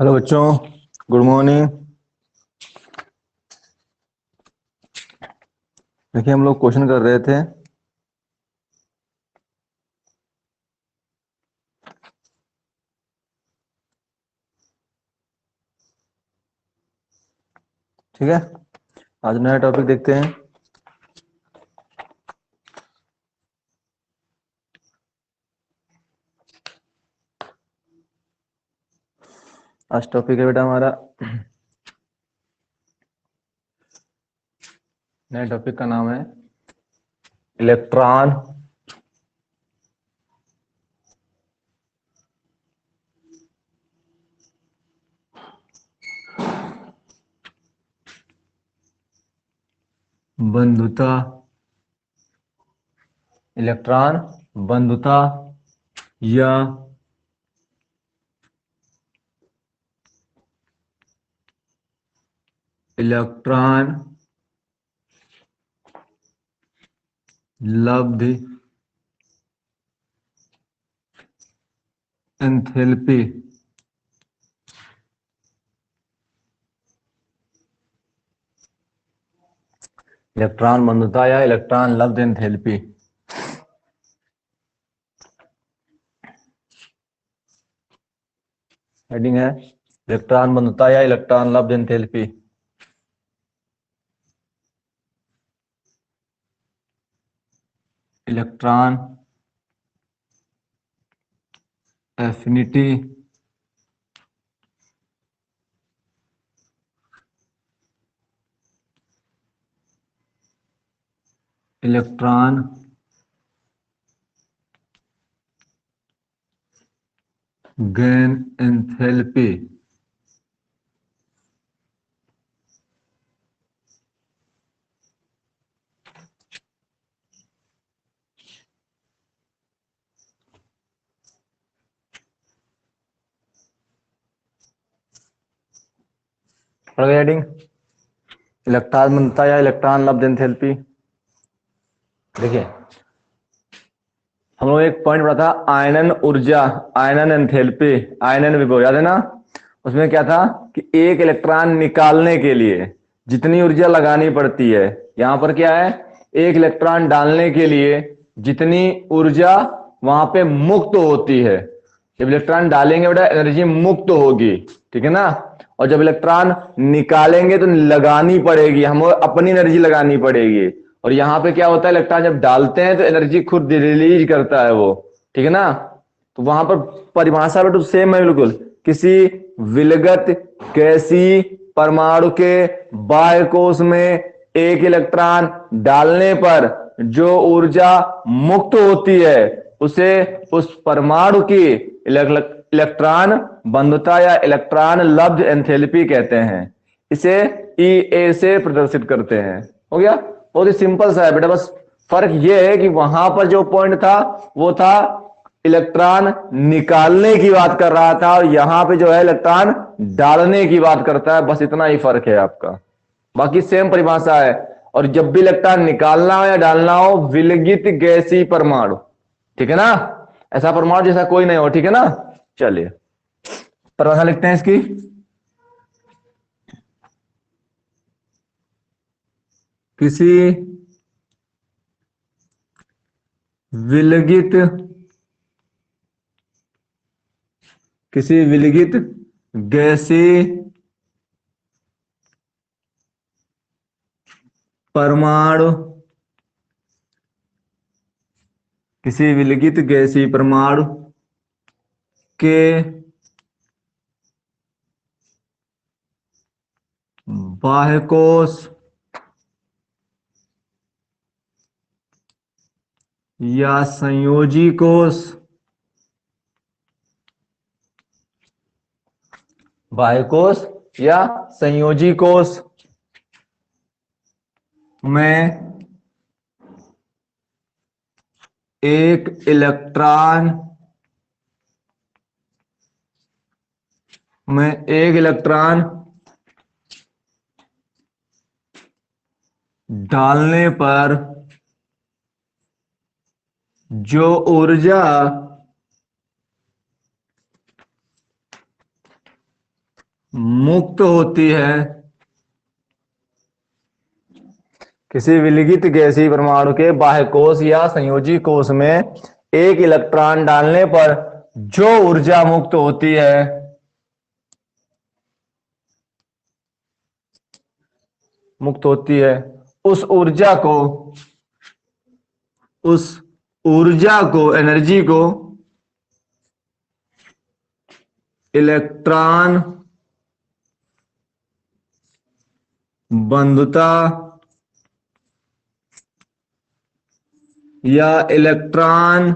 Hello बच्चों, good morning. देखिए, हम लोग क्वेश्चन कर रहे थे। ठीक है, आज नया टॉपिक देखते हैं। आज टॉपिक है बेटा हमारा, नए टॉपिक का नाम है इलेक्ट्रॉन बंधुता। इलेक्ट्रॉन बंधुता या इलेक्ट्रॉन लब्ध एंथैल्पी। इलेक्ट्रॉन बंधुता या इलेक्ट्रॉन लब्ध एंथैल्पी। हेडिंग है इलेक्ट्रॉन बंधुता या इलेक्ट्रॉन लब्ध enthalpy. Electron affinity electron gain enthalpy. Heading electron बंधुता या इलेक्ट्रॉन लब्ध एंथैल्पी। देखिए, हम लोग एक पॉइंट पढ़ा था, आयनन ऊर्जा, आयनन एंथैल्पी, आयनन विभव, याद है ना। उसमें क्या था कि एक इलेक्ट्रॉन निकालने के लिए जितनी ऊर्जा लगानी पड़ती है, यहां पर क्या है, एक इलेक्ट्रॉन डालने के लिए जितनी ऊर्जा वहां पे मुक्त होती है। जब इलेक्ट्रॉन डालेंगे बेटा एनर्जी मुक्त होगी, ठीक है ना। और जब इलेक्ट्रॉन निकालेंगे तो लगानी पड़ेगी, हमें अपनी एनर्जी लगानी पड़ेगी। और यहां पे क्या होता है, इलेक्ट्रॉन जब डालते हैं तो एनर्जी खुद रिलीज करता है वो, ठीक है ना। तो वहां पर परिभाषा बेटा सेम है बिल्कुल। किसी विलगत गैसीय परमाणु के बाह्य कोश में एक इलेक्ट्रॉन डालने पर जो ऊर्जा मुक्त होती है उसे उस परमाणु की इलेक्ट्रॉन बंधुता या इलेक्ट्रॉन लब्ध एंथैल्पी कहते हैं। इसे E से प्रदर्शित करते हैं। हो गया, बहुत ही सिंपल सा है बेटा। बस फर्क यह है कि वहां पर जो पॉइंट था वो था इलेक्ट्रॉन निकालने की बात कर रहा था, और यहां पे जो है इलेक्ट्रॉन डालने की बात करता है। बस इतना ही फर्क है आपका, बाकी सेम परिभाषा है। और जब भी इलेक्ट्रॉन निकालना हो या डालना हो, विलगित गैसीय परमाणु, ठीक है ना, ऐसा परमाणु जैसा कोई नहीं हो, ठीक है ना। चलिए परिभाषा लिखते हैं इसकी। किसी विलगित गैसीय परमाणु, किसी विलगित गैसीय परमाणु के बाह्य कोश या संयोजी कोश, बाह्य कोश या संयोजी कोश में एक इलेक्ट्रॉन डालने पर जो ऊर्जा मुक्त होती है किसी विलगित गैसीय परमाणु के बाह्य कोश या संयोजी कोश में एक इलेक्ट्रॉन डालने पर जो ऊर्जा मुक्त होती है उस ऊर्जा को एनर्जी को इलेक्ट्रॉन बंधुता या इलेक्ट्रॉन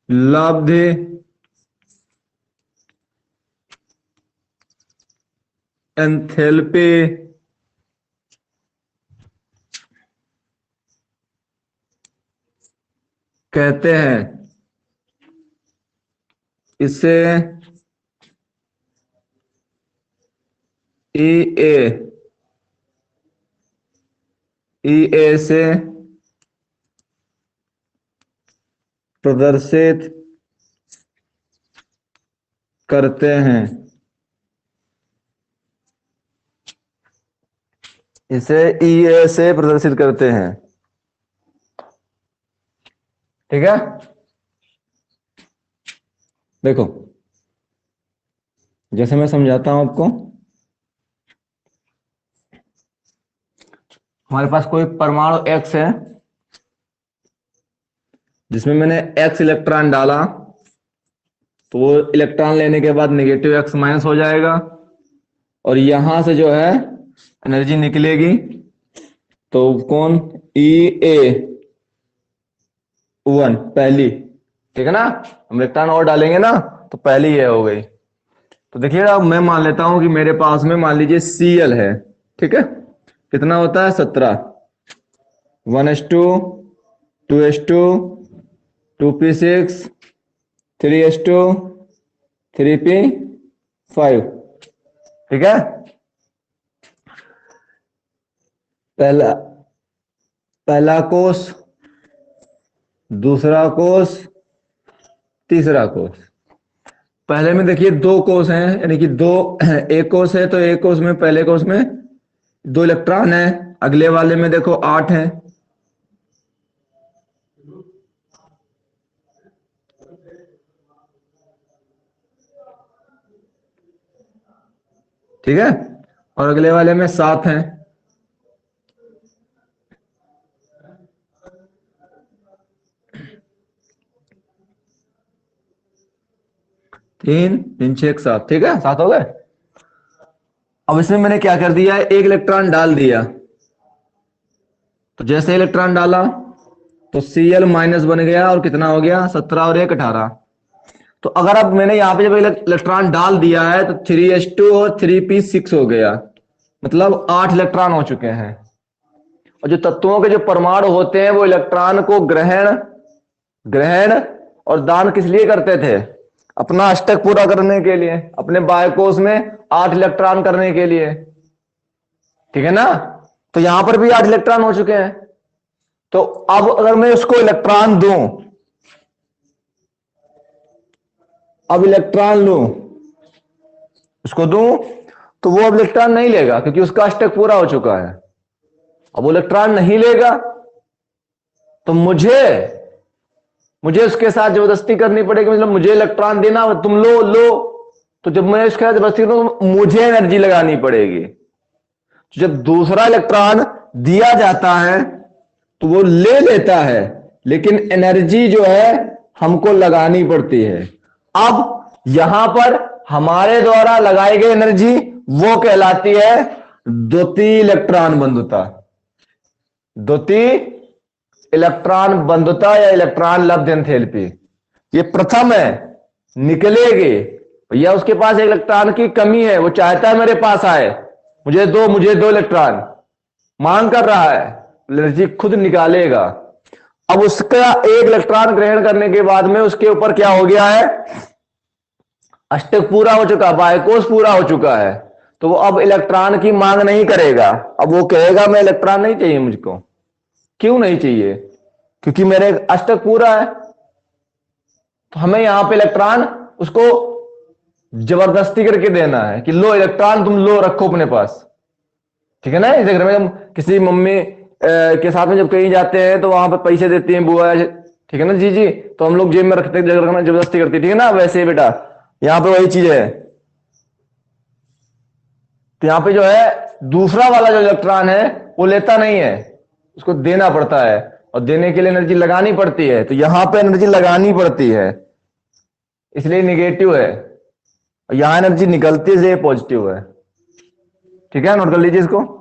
लब्ध एंथैल्पी कहते हैं। इसे ईए से प्रदर्शित करते हैं। इसे ईए से प्रदर्शित करते हैं। ठीक है, देखो जैसे मैं समझाता हूं आपको। हमारे पास कोई परमाणु X है जिसमें मैंने X इलेक्ट्रॉन डाला, तो वो इलेक्ट्रॉन लेने के बाद नेगेटिव X माइनस हो जाएगा और यहां से जो है एनर्जी निकलेगी। तो कौन EA1 पहली, ठीक है ना। हम इलेक्ट्रॉन और डालेंगे ना तो पहली ये हो गई। तो देखिएगा मैं मान लेता हूं कि मेरे पास में मान लीजिए Cl है, ठीक है। कितना होता है 17, 1s2 2s2 2p6 3s2 3p5, ठीक है। पहला कोष, दूसरा कोष, तीसरा कोष। पहले में देखिए दो कोष हैं, यानी कि दो, एक कोष है तो एक कोष में, पहले कोष में 2 इलेक्ट्रॉन है, अगले वाले में देखो 8 है। ठीक है, और अगले वाले में 7 है। तीन 3 6 7, ठीक है, 7 हो गए। अब इसमें मैंने क्या कर दिया है, एक इलेक्ट्रॉन डाल दिया। तो जैसे इलेक्ट्रॉन डाला तो Cl माइनस बन गया और कितना हो गया 17 और 1 18। तो अगर अब मैंने यहां पे जब इलेक्ट्रॉन डाल दिया है तो 3s2 और 3p6 हो गया, मतलब 8 इलेक्ट्रॉन हो चुके हैं। और जो तत्वों के जो परमाणु होते हैं वो इलेक्ट्रॉन को ग्रहण और दान किस लिए करते थे, अपना अष्टक पूरा करने के लिए, अपने बाह्य कोश में 8 इलेक्ट्रॉन करने के लिए, ठीक है ना। तो यहां पर भी 8 इलेक्ट्रॉन हो चुके हैं। तो अब अगर मैं उसको इलेक्ट्रॉन दूं, अब इलेक्ट्रॉन लूं, उसको दूं, तो वो अब इलेक्ट्रॉन नहीं लेगा क्योंकि उसका अष्टक पूरा हो चुका है। अब वो इलेक्ट्रॉन नहीं लेगा तो मुझे उसके साथ जबरदस्ती करनी पड़ेगी, मतलब मुझे इलेक्ट्रॉन देना, तुम लो। तो जब मैं इसके साथ जबरदस्ती करूं तो मुझे एनर्जी लगानी पड़ेगी। तो जब दूसरा इलेक्ट्रॉन दिया जाता है तो वो ले लेता है, लेकिन एनर्जी जो है हमको लगानी पड़ती है। अब यहां पर हमारे द्वारा लगाई गई एनर्जी वो कहलाती है द्वितीय इलेक्ट्रॉन बंधुता। द्वितीय इलेक्ट्रॉन बंधुता या इलेक्ट्रॉन लब्ध एंथैल्पी। ये प्रथम है, निकलेगी भैया, उसके पास एक इलेक्ट्रॉन की कमी है, वो चाहता है मेरे पास आए, मुझे दो इलेक्ट्रॉन मांग कर रहा है, एनर्जी खुद निकालेगा। अब उसका एक इलेक्ट्रॉन ग्रहण करने के बाद में उसके ऊपर क्या हो गया है, अष्टक पूरा हो चुका, बाह्य कोश पूरा हो चुका है। तो वो अब इलेक्ट्रॉन की मांग नहीं करेगा। अब वो कहेगा मैं इलेक्ट्रॉन नहीं चाहिए मुझको। क्यों नहीं चाहिए? क्योंकि मेरे अष्टक पूरा है। तो हमें यहां पे इलेक्ट्रॉन उसको जबरदस्ती करके देना है कि लो इलेक्ट्रॉन तुम लो रखो अपने पास। ठीक है ना? इस घर में हम किसी मम्मी के साथ में जब कहीं जाते हैं तो वहां पर पैसे देती हैं बुआ, ठीक है ना जी जी, तो हम लोग जेब में रखते जगह रखना जबरदस्ती करती है, ठीक है ना? वैसे ही बेटा यहां पे वही चीज है। तो यहां पे जो है दूसरा वाला जो इलेक्ट्रॉन है वो लेता नहीं है, उसको देना पड़ता है, और देने के लिए एनर्जी लगानी पड़ती है। तो यहां पे एनर्जी लगानी पड़ती है, इसलिए निगेटिव है। और यहां एनर्जी निकलती है, ये पॉजिटिव है। ठीक है, नोट कर लीजिए इसको।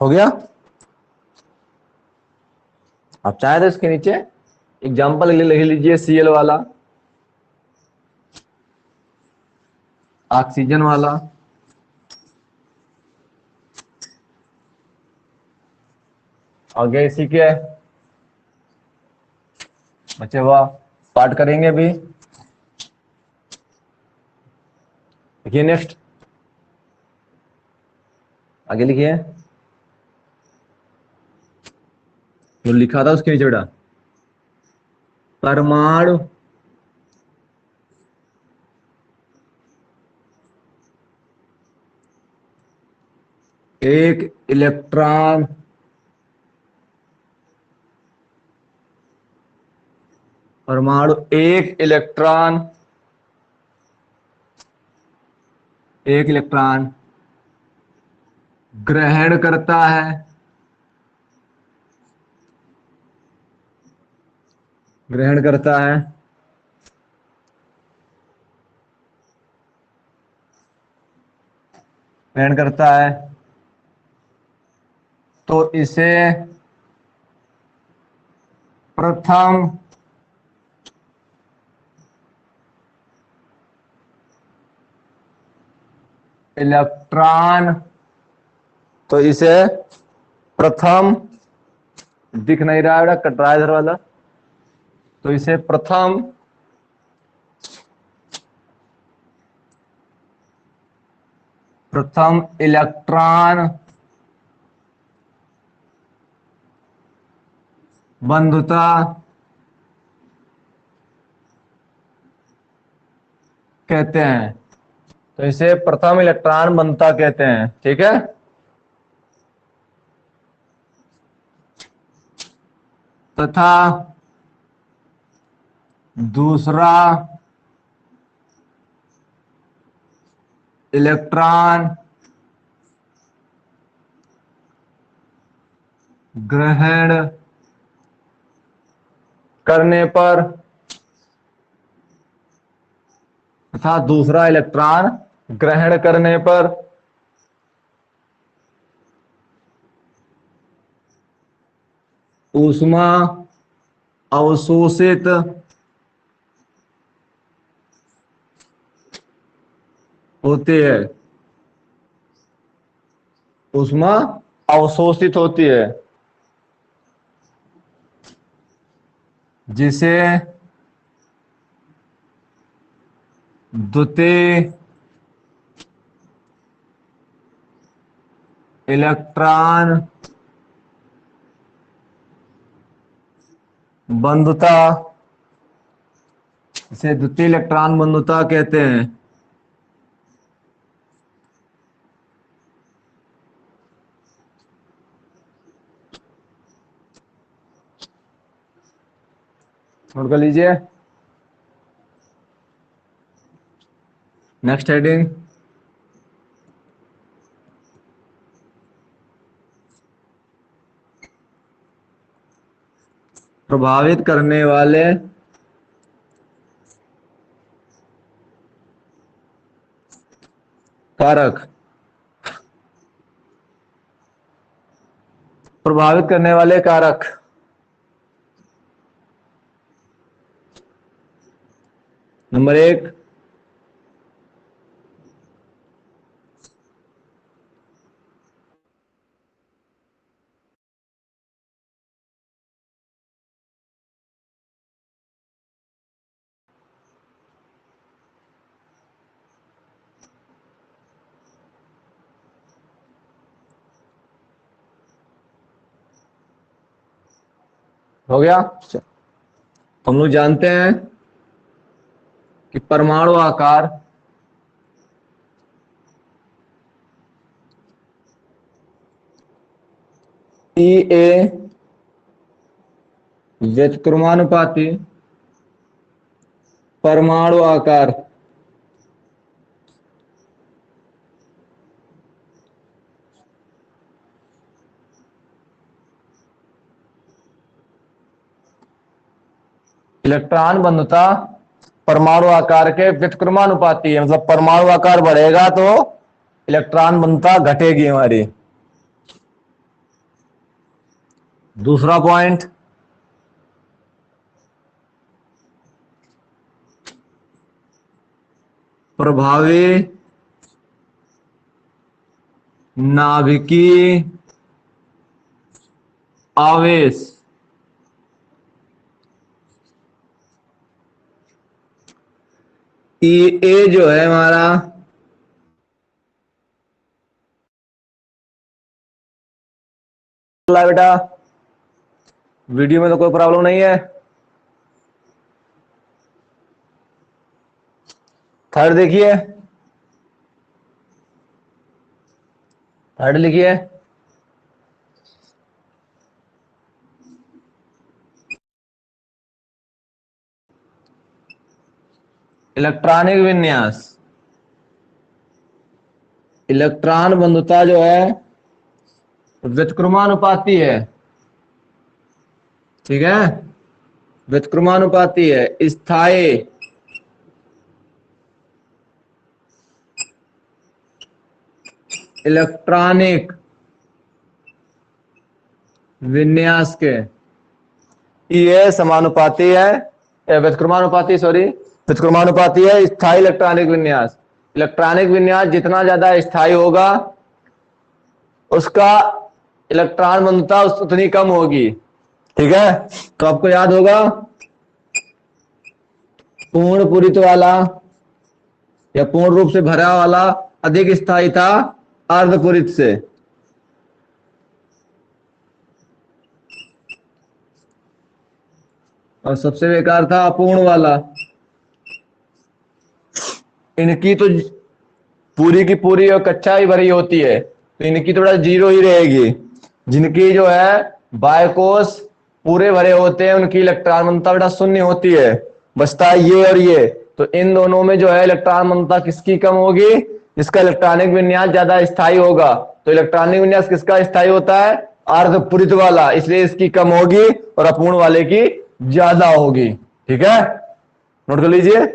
हो गया? आप चाहे तो इसके नीचे एग्जाम्पल लिख लीजिए, Cl वाला, ऑक्सीजन वाला, आगे इसी के बचे हुआ पार्ट करेंगे अभी। देखिए नेक्स्ट, आगे लिखिए जो लिखा था उसके नीचे बेटा, परमाणु एक इलेक्ट्रॉन परमाणु एक इलेक्ट्रॉन ग्रहण करता है, ग्रहण करता है, ग्रहण करता है, तो इसे प्रथम इलेक्ट्रॉन, तो इसे प्रथम, दिख नहीं रहा है कट रहा है इधर वाला, तो इसे प्रथम इलेक्ट्रॉन बंधुता कहते हैं। तो इसे प्रथम इलेक्ट्रॉन बंधुता कहते हैं। ठीक है, तथा दूसरा इलेक्ट्रॉन ग्रहण करने पर, तथा दूसरा इलेक्ट्रॉन ग्रहण करने पर ऊष्मा अवशोषित होती है, ऊष्मा अवशोषित होती है, जिसे द्वितीय इलेक्ट्रॉन बंधुता, इसे द्वितीय इलेक्ट्रॉन बंधुता कहते हैं। नोट कर लीजिए। नेक्स्ट हेडिंग, प्रभावित करने वाले कारक। प्रभावित करने वाले कारक, नंबर 1 हो गया। हम लोग जानते हैं कि परमाणु आकार ई ए व्युत्क्रमानुपाती परमाणु आकार इलेक्ट्रॉन बंधुता परमाणु आकार के व्युत्क्रमानुपाती है। मतलब परमाणु आकार बढ़ेगा तो इलेक्ट्रॉन बंधुता घटेगी हमारी। दूसरा पॉइंट, प्रभावी नाभिकीय आवेश ई ए जो है हमारा बेटा, वीडियो में तो कोई प्रॉब्लम नहीं है। थर्ड देखिए, थर्ड लिखिए, इलेक्ट्रॉनिक विन्यास। इलेक्ट्रॉन बंधुता जो है व्युत्क्रमानुपाती है, ठीक है, व्युत्क्रमानुपाती है। स्थायी इलेक्ट्रॉनिक विन्यास के ये समानुपाती है, व्युत्क्रमानुपाती, सॉरी, व्युत्क्रमानुपाती है स्थायी इलेक्ट्रॉनिक विन्यास। इलेक्ट्रॉनिक विन्यास जितना ज्यादा स्थायी होगा उसका इलेक्ट्रॉन बंधुता उतनी कम होगी, ठीक है। तो आपको याद होगा पूर्ण पूरित वाला या पूर्ण रूप से भरा वाला अधिक स्थायी था अर्धपूरित से, और सबसे बेकार था अपूर्ण वाला। इनकी तो पूरी की पूरी और कच्चा ही भरी होती है, तो इनकी थोड़ा जीरो ही रहेगी। जिनकी जो है बायकोष पूरे भरे होते हैं उनकी इलेक्ट्रॉन बंधुता बेटा शून्य होती है, बचता है ये और ये। तो इन दोनों में जो है इलेक्ट्रॉन बंधुता किसकी कम होगी? जिसका इलेक्ट्रॉनिक विन्यास ज्यादा स्थायी होगा। तो इलेक्ट्रॉनिक विन्यास किसका स्थायी होता है? अर्धपूरित वाला, इसलिए इसकी कम होगी और अपूर्ण वाले की ज्यादा होगी, ठीक है। नोट कर लीजिए।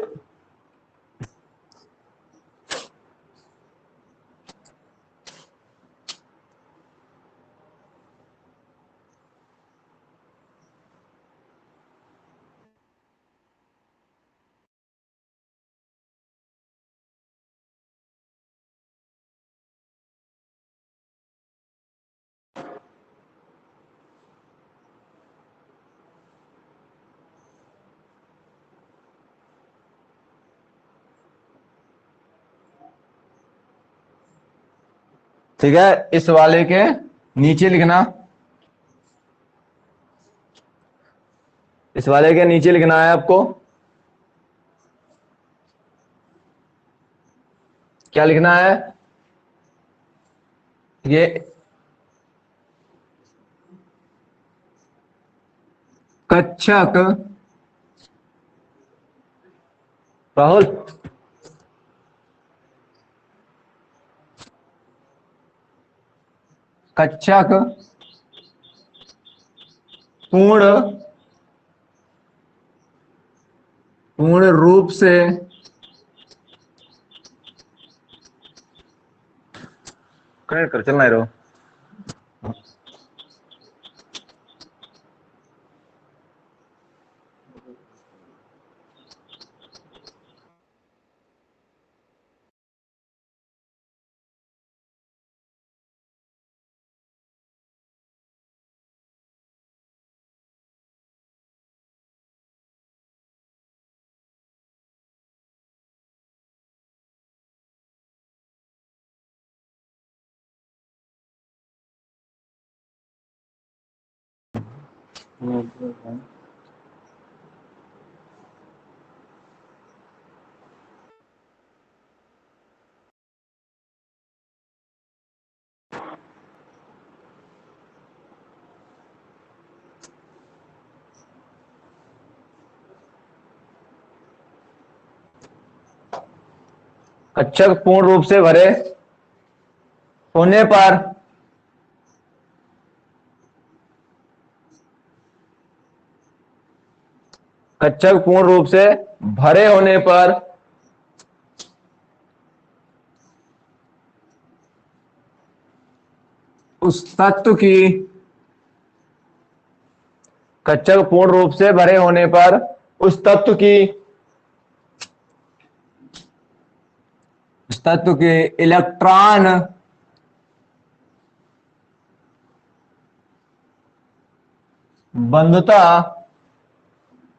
ठीक है, इस वाले के नीचे लिखना, इस वाले के नीचे लिखना है आपको। क्या लिखना है? ये कक्षक राहुल, कक्षक पूर्ण पूर्ण रूप से कर चलना रहो। कक्षक पूर्ण रूप से भरे होने पर कक्षक पूर्ण रूप से भरे होने पर उस तत्व की कक्षक पूर्ण रूप से भरे होने पर उस तत्व की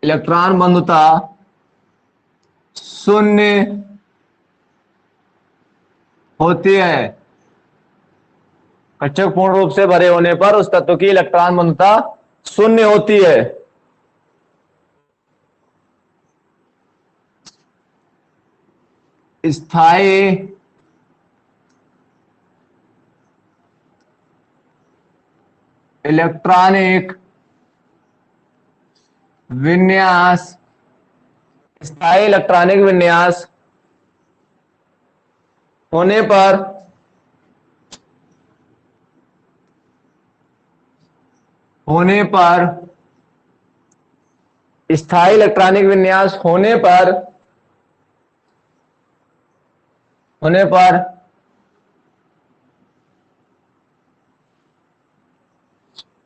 इलेक्ट्रॉन बंधुता शून्य होती है। कक्षक पूर्ण रूप से भरे होने पर उस तत्व की इलेक्ट्रॉन बंधुता शून्य होती है। स्थायी इलेक्ट्रॉनिक विन्यास होने पर स्थायी इलेक्ट्रॉनिक विन्यास होने पर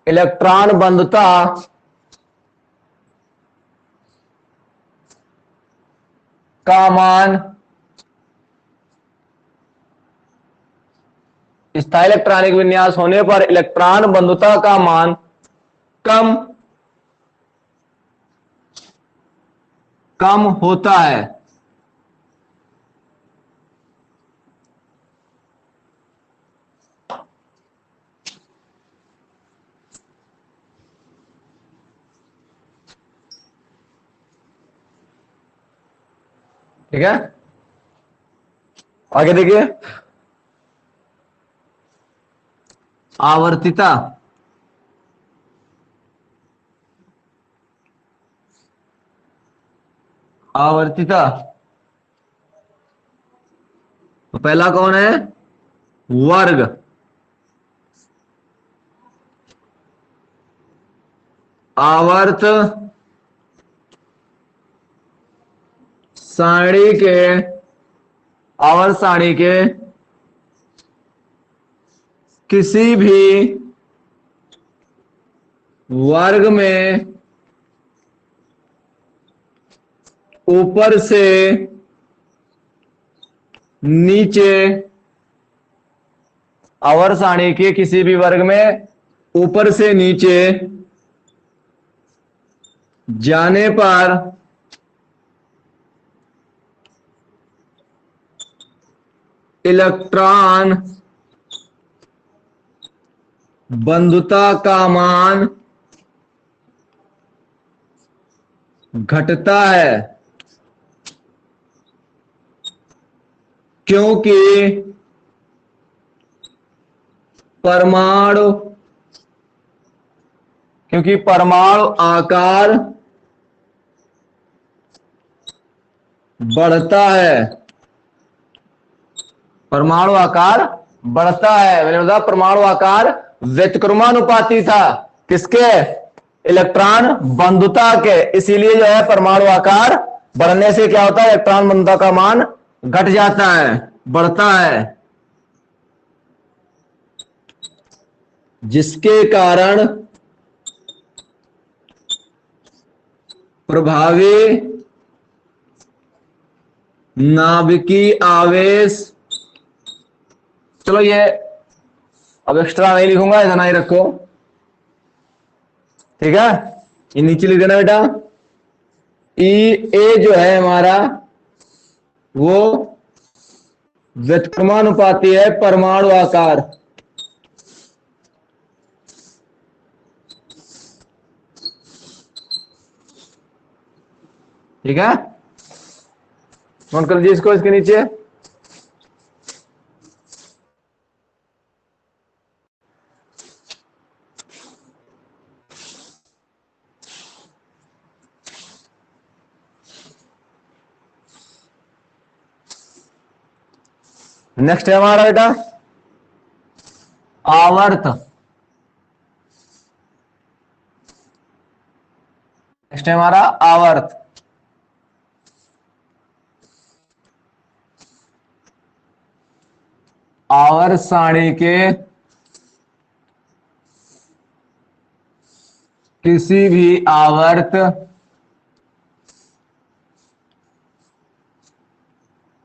इलेक्ट्रॉन बंधुता का मान स्थायी इलेक्ट्रॉनिक विन्यास होने पर इलेक्ट्रॉन बंधुता का मान कम होता है। ठीक है, आगे देखिए। आवर्तिता तो पहला कौन है? वर्ग। आवर्त सारणी के किसी भी वर्ग में ऊपर से नीचे, आवर्त सारणी के किसी भी वर्ग में ऊपर से नीचे जाने पर इलेक्ट्रॉन बंधुता का मान घटता है, क्योंकि परमाणु आकार बढ़ता है, परमाणु आकार बढ़ता है। मैंने बताया परमाणु आकार व्यतिक्रमानुपाती था, किसके? इलेक्ट्रॉन बंधुता के। इसीलिए जो है परमाणु आकार बढ़ने से क्या होता है, इलेक्ट्रॉन बंधुता का मान घट जाता है, बढ़ता है, जिसके कारण प्रभावी नाभिकीय आवेश, चलो ये अब एक्स्ट्रा नहीं लिखूंगा, इतना ही रखो, ठीक है। ये नीचे लिख देना बेटा। ई ए जो है हमारा वो व्यतिक्रमानुपाती है परमाणु आकार, ठीक है। नोट कर लीजिए इसको, इसके नीचे। नेक्स्ट है हमारा बेटा आवर्त। नेक्स्ट है हमारा आवर्त। आवर्त सारणी के किसी भी आवर्त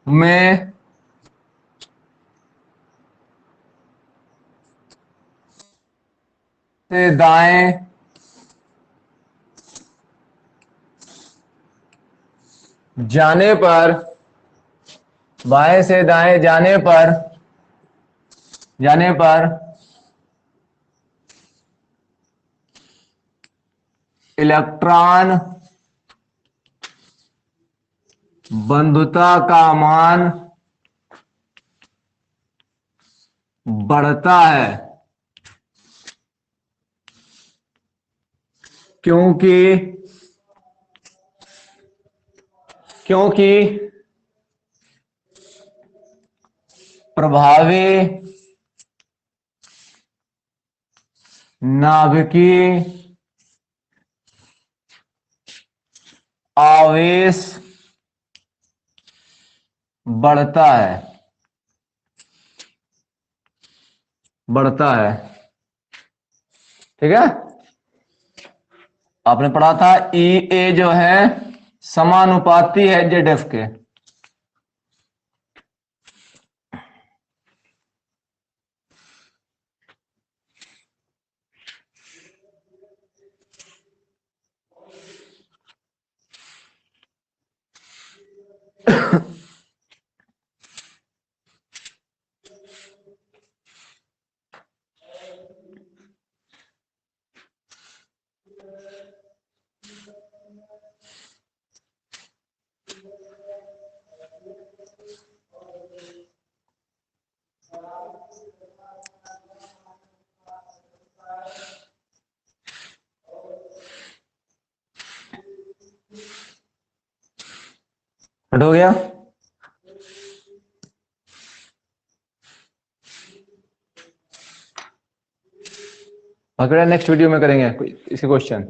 में से दाएं जाने पर, बाएं से दाएं जाने पर इलेक्ट्रॉन बंधुता का मान बढ़ता है, क्योंकि प्रभावी नाभिकीय आवेश बढ़ता है, ठीक है। आपने पढ़ा था ई ए जो है समानुपाती है जेड एफ के। हट हो गया। अगला नेक्स्ट वीडियो में करेंगे इसी क्वेश्चन।